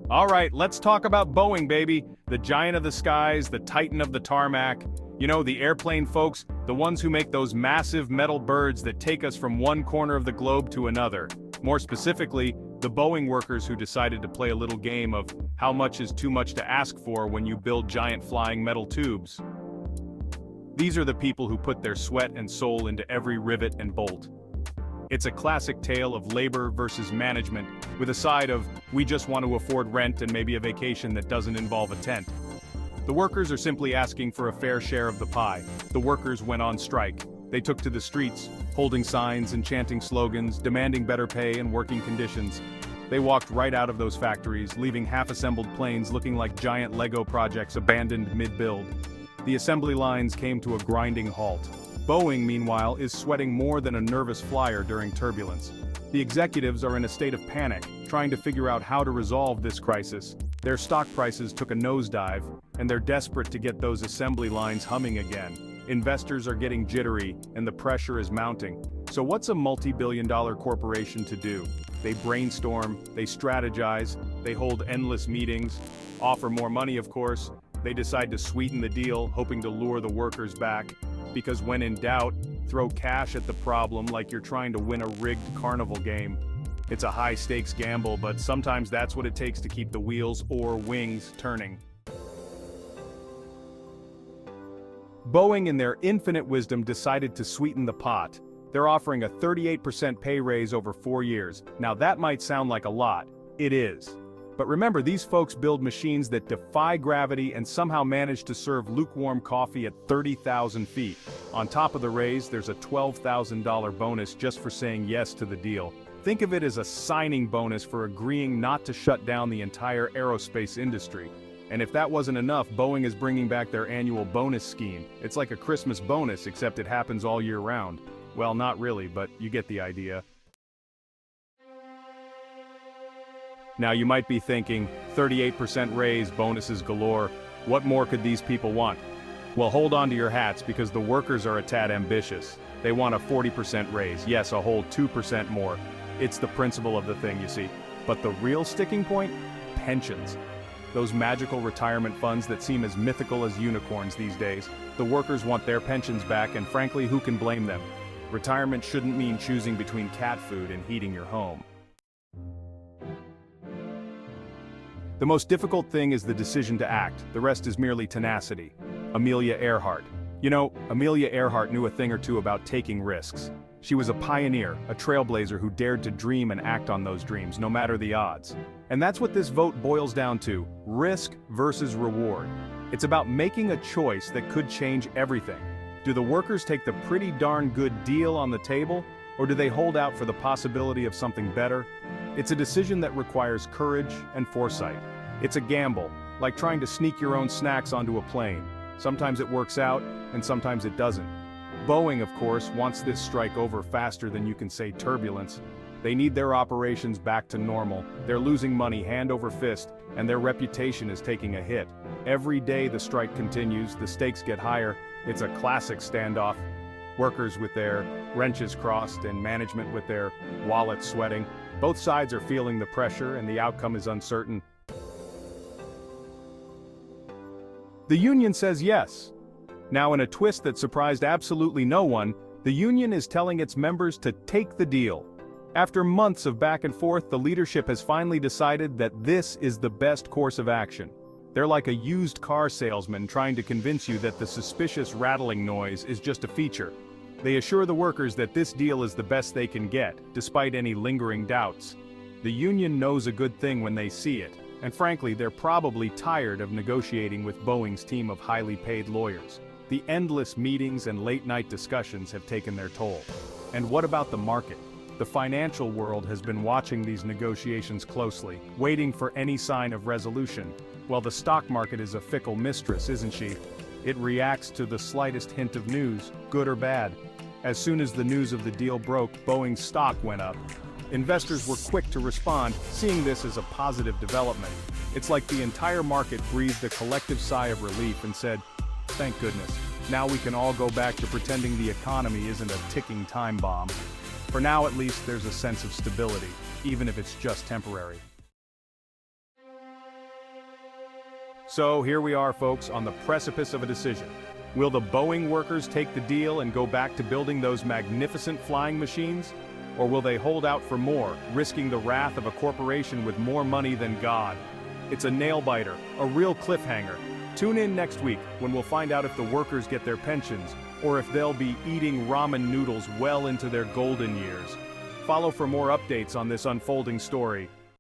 All right, let's talk about Boeing, baby. The giant of the skies, the titan of the tarmac. You know, the airplane folks, the ones who make those massive metal birds that take us from one corner of the globe to another. More specifically, the Boeing workers who decided to play a little game of how much is too much to ask for when you build giant flying metal tubes. These are the people who put their sweat and soul into every rivet and bolt. It's a classic tale of labor versus management, with a side of, we just want to afford rent and maybe a vacation that doesn't involve a tent. The workers are simply asking for a fair share of the pie. The workers went on strike. They took to the streets, holding signs and chanting slogans, demanding better pay and working conditions. They walked right out of those factories, leaving half-assembled planes looking like giant Lego projects abandoned mid-build. The assembly lines came to a grinding halt. Boeing, meanwhile, is sweating more than a nervous flyer during turbulence. The executives are in a state of panic, trying to figure out how to resolve this crisis. Their stock prices took a nosedive, and they're desperate to get those assembly lines humming again. Investors are getting jittery, and the pressure is mounting. So what's a multi-billion-dollar corporation to do? They brainstorm, they strategize, they hold endless meetings, offer more money, of course. They decide to sweeten the deal, hoping to lure the workers back. Because when in doubt, throw cash at the problem like you're trying to win a rigged carnival game. It's a high-stakes gamble, but sometimes that's what it takes to keep the wheels or wings turning. Boeing, in their infinite wisdom, decided to sweeten the pot. They're offering a 38% pay raise over 4 years. Now that might sound like a lot. It is. But remember, these folks build machines that defy gravity and somehow manage to serve lukewarm coffee at 30,000 feet. On top of the raise, there's a $12,000 bonus just for saying yes to the deal. Think of it as a signing bonus for agreeing not to shut down the entire aerospace industry. And if that wasn't enough, Boeing is bringing back their annual bonus scheme. It's like a Christmas bonus, except it happens all year round. Well, not really, but you get the idea. Now you might be thinking, 38% raise, bonuses galore, what more could these people want? Well, hold on to your hats because the workers are a tad ambitious. They want a 40% raise, yes, a whole 2% more. It's the principle of the thing, you see. But the real sticking point? Pensions. Those magical retirement funds that seem as mythical as unicorns these days. The workers want their pensions back, and frankly, who can blame them? Retirement shouldn't mean choosing between cat food and heating your home. The most difficult thing is the decision to act, the rest is merely tenacity. Amelia Earhart. You know, Amelia Earhart knew a thing or two about taking risks. She was a pioneer, a trailblazer who dared to dream and act on those dreams, no matter the odds. And that's what this vote boils down to, risk versus reward. It's about making a choice that could change everything. Do the workers take the pretty darn good deal on the table, or do they hold out for the possibility of something better? It's a decision that requires courage and foresight. It's a gamble, like trying to sneak your own snacks onto a plane. Sometimes it works out, and sometimes it doesn't. Boeing, of course, wants this strike over faster than you can say turbulence. They need their operations back to normal. They're losing money hand over fist, and their reputation is taking a hit. Every day the strike continues, the stakes get higher. It's a classic standoff. Workers with their wrenches crossed and management with their wallets sweating. Both sides are feeling the pressure and the outcome is uncertain. The union says yes. Now, in a twist that surprised absolutely no one, the union is telling its members to take the deal. After months of back and forth, the leadership has finally decided that this is the best course of action. They're like a used car salesman trying to convince you that the suspicious rattling noise is just a feature. They assure the workers that this deal is the best they can get, despite any lingering doubts. The union knows a good thing when they see it, and frankly, they're probably tired of negotiating with Boeing's team of highly paid lawyers. The endless meetings and late-night discussions have taken their toll. And what about the market? The financial world has been watching these negotiations closely, waiting for any sign of resolution. Well, the stock market is a fickle mistress, isn't she? It reacts to the slightest hint of news, good or bad. As soon as the news of the deal broke, Boeing's stock went up. Investors were quick to respond, seeing this as a positive development. It's like the entire market breathed a collective sigh of relief and said, "Thank goodness. Now we can all go back to pretending the economy isn't a ticking time bomb." For now, at least, there's a sense of stability, even if it's just temporary. So here we are, folks, on the precipice of a decision. Will the Boeing workers take the deal and go back to building those magnificent flying machines? Or will they hold out for more, risking the wrath of a corporation with more money than God? It's a nail-biter, a real cliffhanger. Tune in next week when we'll find out if the workers get their pensions, or if they'll be eating ramen noodles well into their golden years. Follow for more updates on this unfolding story.